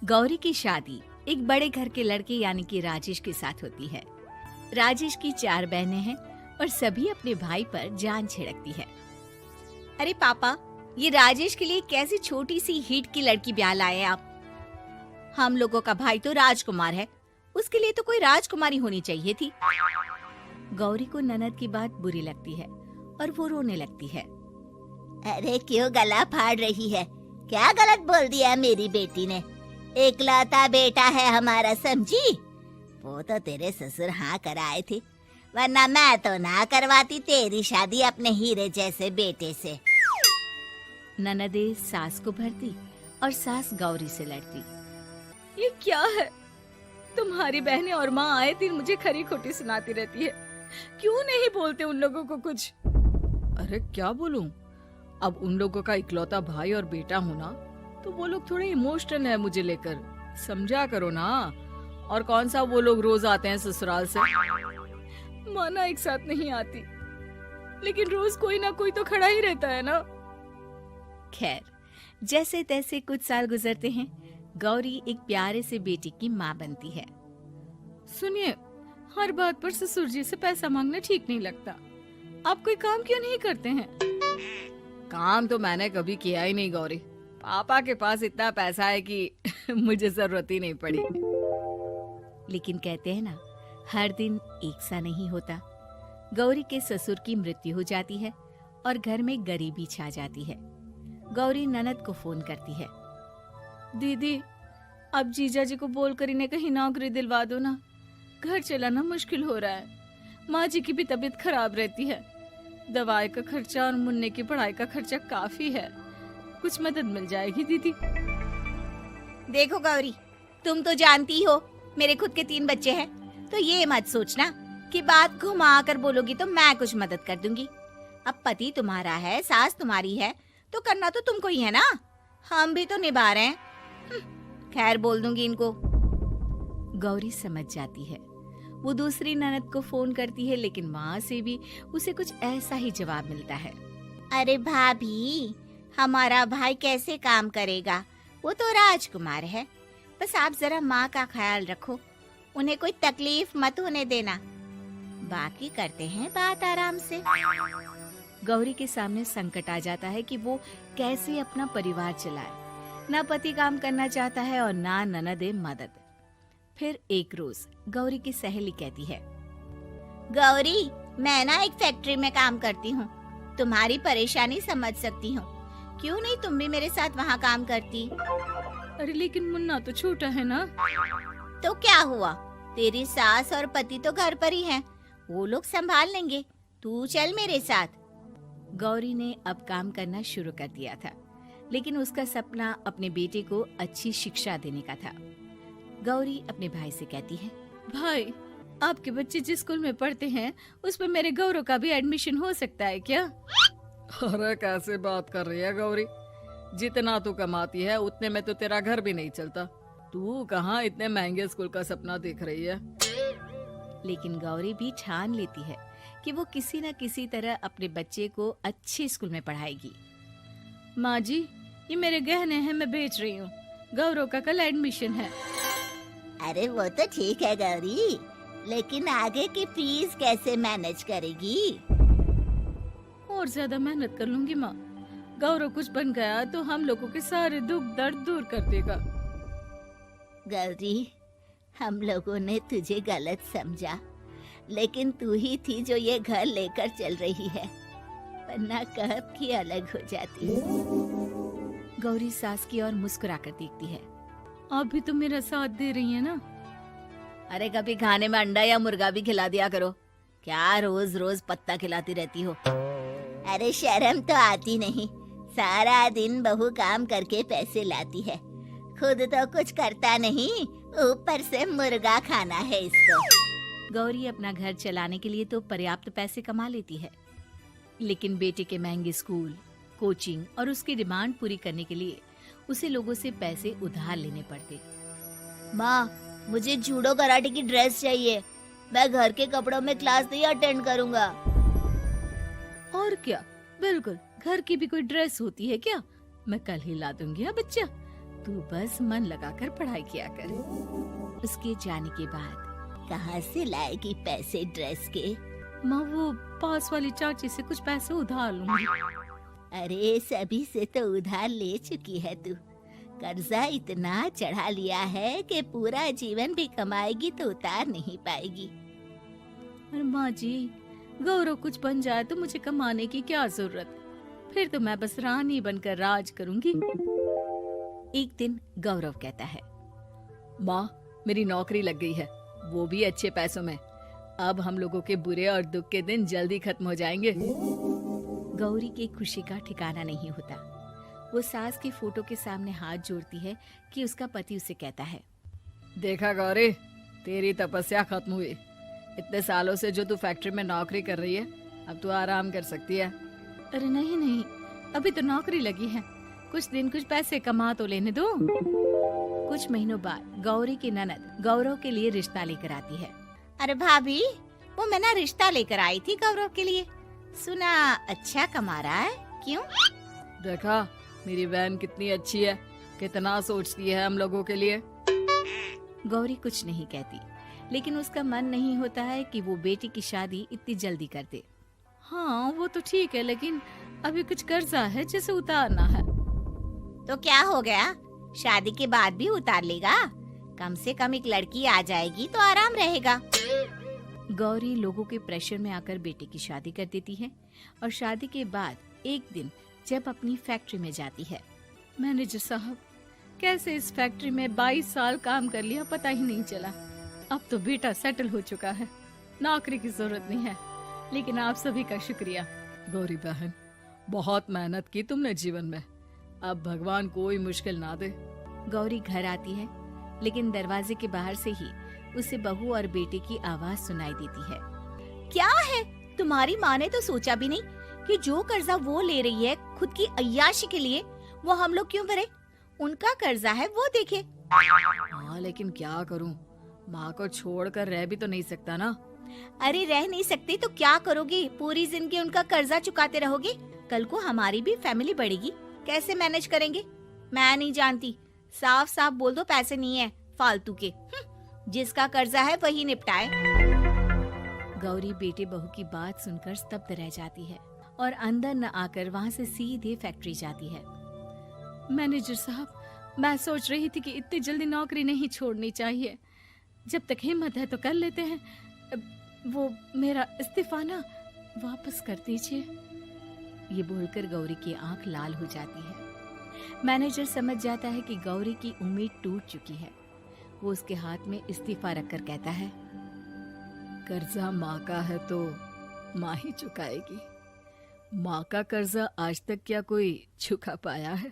गौरी की शादी एक बड़े घर के लड़के यानी कि राजेश के साथ होती है। राजेश की 4 बहनें हैं और सभी अपने भाई पर जान छिड़कती है। अरे पापा, ये राजेश के लिए कैसी छोटी सी हिट की लड़की ब्याह लाए आप? हम लोगों का भाई तो राजकुमार है, उसके लिए तो कोई राजकुमारी होनी चाहिए थी। गौरी को ननद की बात बुरी लगती है और वो रोने लगती है। अरे क्यों गला फाड़ रही है? क्या गलत बोल दिया मेरी बेटी ने? इकलौता बेटा है हमारा, समझी? वो तो तेरे ससुर हाँ कराए थे, वरना मैं तो ना करवाती तेरी शादी अपने हीरे जैसे बेटे से। ननदे सास को भरती और सास गौरी से लड़ती। ये क्या है? तुम्हारी बहनें और माँ आए दिन मुझे खरी खोटी सुनाती रहती है। क्यों नहीं बोलते उन लोगों को कुछ? अरे क्या बोलूं? अब उन लोगों का इकलौता भाई और बेटा होना, तो वो लोग थोड़े इमोशनल है मुझे लेकर, समझा करो ना। और कौन सा वो लोग रोज आते हैं ससुराल से? माना एक साथ नहीं आती, लेकिन रोज कोई ना कोई तो खड़ा ही रहता है ना। खैर, जैसे तैसे कुछ साल गुजरते हैं। गौरी एक प्यारे से बेटी की माँ बनती है। सुनिए, हर बात पर ससुर जी से पैसा मांगना ठीक नहीं लगता। आप कोई काम क्यों नहीं करते हैं? काम तो मैंने कभी किया ही नहीं गौरी। पापा के पास इतना पैसा है कि मुझे जरूरत ही नहीं पड़ी। लेकिन कहते हैं ना, हर दिन एक सा नहीं होता। गौरी के ससुर की मृत्यु हो जाती है और घर में गरीबी छा जाती है। गौरी ननद को फोन करती है। दीदी, अब जीजा जी को बोलकर इन्हें कहीं नौकरी दिलवा दो ना। घर चलाना मुश्किल हो रहा है। माँ जी की भी तबीयत खराब रहती है। दवाई का खर्चा और मुन्ने की पढ़ाई का खर्चा काफी है। कुछ मदद मिल जाएगी दीदी। देखो गौरी, तुम तो जानती हो मेरे खुद के 3 बच्चे हैं, तो ये मत सोचना कि बात घुमा कर बोलोगी तो मैं कुछ मदद कर दूंगी। अब पति तुम्हारा है, सास तुम्हारी है, तो करना तो तुमको ही है ना। हम भी तो निभा रहे हैं। खैर, बोल दूंगी इनको। गौरी समझ जाती है। वो दूसरी ननद को फोन करती है, लेकिन वहाँ से भी उसे कुछ ऐसा ही जवाब मिलता है। अरे भाभी, हमारा भाई कैसे काम करेगा? वो तो राजकुमार है। बस आप जरा माँ का ख्याल रखो, उन्हें कोई तकलीफ मत होने देना। बाकी करते हैं बात आराम से। गौरी के सामने संकट आ जाता है कि वो कैसे अपना परिवार चलाए। ना पति काम करना चाहता है और ना ननदे मदद। फिर एक रोज गौरी की सहेली कहती है, गौरी, मैं ना एक फैक्ट्री में काम करती हूँ, तुम्हारी परेशानी समझ सकती हूँ। क्यों नहीं तुम भी मेरे साथ वहाँ काम करती? अरे लेकिन मुन्ना तो छोटा है ना। तो क्या हुआ, तेरी सास और पति तो घर पर ही हैं, वो लोग संभाल लेंगे। तू चल मेरे साथ। गौरी ने अब काम करना शुरू कर दिया था, लेकिन उसका सपना अपने बेटे को अच्छी शिक्षा देने का था। गौरी अपने भाई से कहती है, भाई, आपके बच्चे जिस स्कूल में पढ़ते हैं उस पर मेरे गौरव का भी एडमिशन हो सकता है क्या? अरे कैसे बात कर रही है गौरी? जितना तू कमाती है उतने में तो तेरा घर भी नहीं चलता। तू कहाँ इतने महंगे स्कूल का सपना देख रही है? लेकिन गौरी भी ठान लेती है कि वो किसी न किसी तरह अपने बच्चे को अच्छे स्कूल में पढ़ाएगी। माँ जी, ये मेरे गहने हैं, मैं बेच रही हूँ। गौरव का कल एडमिशन है। अरे वो तो ठीक है गौरी, लेकिन आगे की फीस कैसे मैनेज करेगी? और ज्यादा मेहनत कर लूंगी माँ। गौरव कुछ बन गया तो हम लोगों के सारे दुख दर्द दूर कर देगा। गौरी, हम लोगों ने तुझे गलत समझा, लेकिन तू ही थी जो ये घर लेकर चल रही है, वरना कब की अलग हो जाती। गौरी सास की ओर मुस्कुराकर देखती है। आप भी तो मेरा साथ दे रही है ना। अरे कभी खाने में अंडा या मुर्गा भी खिला दिया करो, क्या रोज रोज पत्ता खिलाती रहती हो? अरे शर्म तो आती नहीं, सारा दिन बहू काम करके पैसे लाती है, खुद तो कुछ करता नहीं, ऊपर से मुर्गा खाना है इसको। गौरी अपना घर चलाने के लिए तो पर्याप्त पैसे कमा लेती है, लेकिन बेटे के महंगे स्कूल, कोचिंग और उसकी डिमांड पूरी करने के लिए उसे लोगों से पैसे उधार लेने पड़ते। माँ, मुझे जूडो कराटे की ड्रेस चाहिए, मैं घर के कपड़ों में क्लास नहीं अटेंड करूँगा। और क्या, बिल्कुल, घर की भी कोई ड्रेस होती है क्या? मैं कल ही ला दूंगी। हाँ बच्चा, तू बस मन लगाकर पढ़ाई किया कर। उसके जाने के बाद कहाँ से लाएगी पैसे ड्रेस के? माँ वो पास वाली चाची से कुछ पैसे उधार लूंगी। अरे सभी से तो उधार ले चुकी है तू। कर्जा इतना चढ़ा लिया है कि पूरा जीवन भी कमाएगी तो उतार नहीं पाएगी। अरे माँ जी, गौरव कुछ बन जाए तो मुझे कमाने की क्या जरूरत, फिर तो मैं बस रानी बनकर राज करूंगी। एक दिन गौरव कहता है, माँ मेरी नौकरी लग गई है, वो भी अच्छे पैसों में। अब हम लोगों के बुरे और दुख के दिन जल्दी खत्म हो जाएंगे। गौरी की खुशी का ठिकाना नहीं होता। वो सास की फोटो के सामने हाथ जोड़ती है कि उसका पति उसे कहता है, देखा गौरी, तेरी तपस्या खत्म हुई। इतने सालों से जो तू फैक्ट्री में नौकरी कर रही है, अब तू आराम कर सकती है। अरे नहीं नहीं, अभी तो नौकरी लगी है, कुछ दिन कुछ पैसे कमा तो लेने दो। कुछ महीनों बाद गौरी की ननद गौरव के लिए रिश्ता लेकर आती है। अरे भाभी, वो मैं ना रिश्ता लेकर आई थी गौरव के लिए, सुना अच्छा कमा रहा है, क्यों? देखा मेरी बहन कितनी अच्छी है, कितना सोचती है हम लोगों के लिए। गौरी कुछ नहीं कहती, लेकिन उसका मन नहीं होता है कि वो बेटी की शादी इतनी जल्दी कर दे। हाँ वो तो ठीक है, लेकिन अभी कुछ कर्जा है जिसे उतारना है। तो क्या हो गया, शादी के बाद भी उतार लेगा, कम से कम एक लड़की आ जाएगी तो आराम रहेगा। गौरी लोगों के प्रेशर में आकर बेटे की शादी कर देती है और शादी के बाद एक दिन जब अपनी फैक्ट्री में जाती है, मैनेजर साहब, कैसे इस फैक्ट्री में 22 साल काम कर लिया पता ही नहीं चला। अब तो बेटा सेटल हो चुका है, नौकरी की जरूरत नहीं है। लेकिन आप सभी का शुक्रिया। गौरी बहन, बहुत मेहनत की तुमने जीवन में, अब भगवान कोई मुश्किल ना दे। गौरी घर आती है, लेकिन दरवाजे के बाहर से ही उसे बहू और बेटे की आवाज सुनाई देती है। क्या है, तुम्हारी माँ ने तो सोचा भी नहीं कि जो कर्जा वो ले रही है खुद की अय्याशी के लिए, वो हम लोग क्यों भरे? उनका कर्जा है वो देखे। हाँ लेकिन क्या करूं, माँ को छोड़कर रह भी तो नहीं सकता ना। अरे रह नहीं सकते तो क्या करोगे, पूरी जिंदगी उनका कर्जा चुकाते रहोगे? कल को हमारी भी फैमिली बढ़ेगी, कैसे मैनेज करेंगे? मैं नहीं जानती, साफ साफ बोल दो पैसे नहीं है फालतू के। जिसका कर्जा है वही निपटाए। गौरी बेटे बहू की बात सुनकर स्तब्ध रह जाती है और अंदर न आकर वहाँ से सीधे फैक्ट्री जाती है। मैनेजर साहब, मैं सोच रही थी कि इतनी जल्दी नौकरी नहीं छोड़नी चाहिए, जब तक हिम्मत है तो कर लेते हैं। वो मेरा इस्तीफा ना वापस कर दीजिए। ये बोलकर गौरी की आंख लाल हो जाती है। मैनेजर समझ जाता है कि गौरी की उम्मीद टूट चुकी है। वो उसके हाथ में इस्तीफा रखकर कहता है, कर्जा माँ का है तो माँ ही चुकाएगी। माँ का कर्जा आज तक क्या कोई चुका पाया है?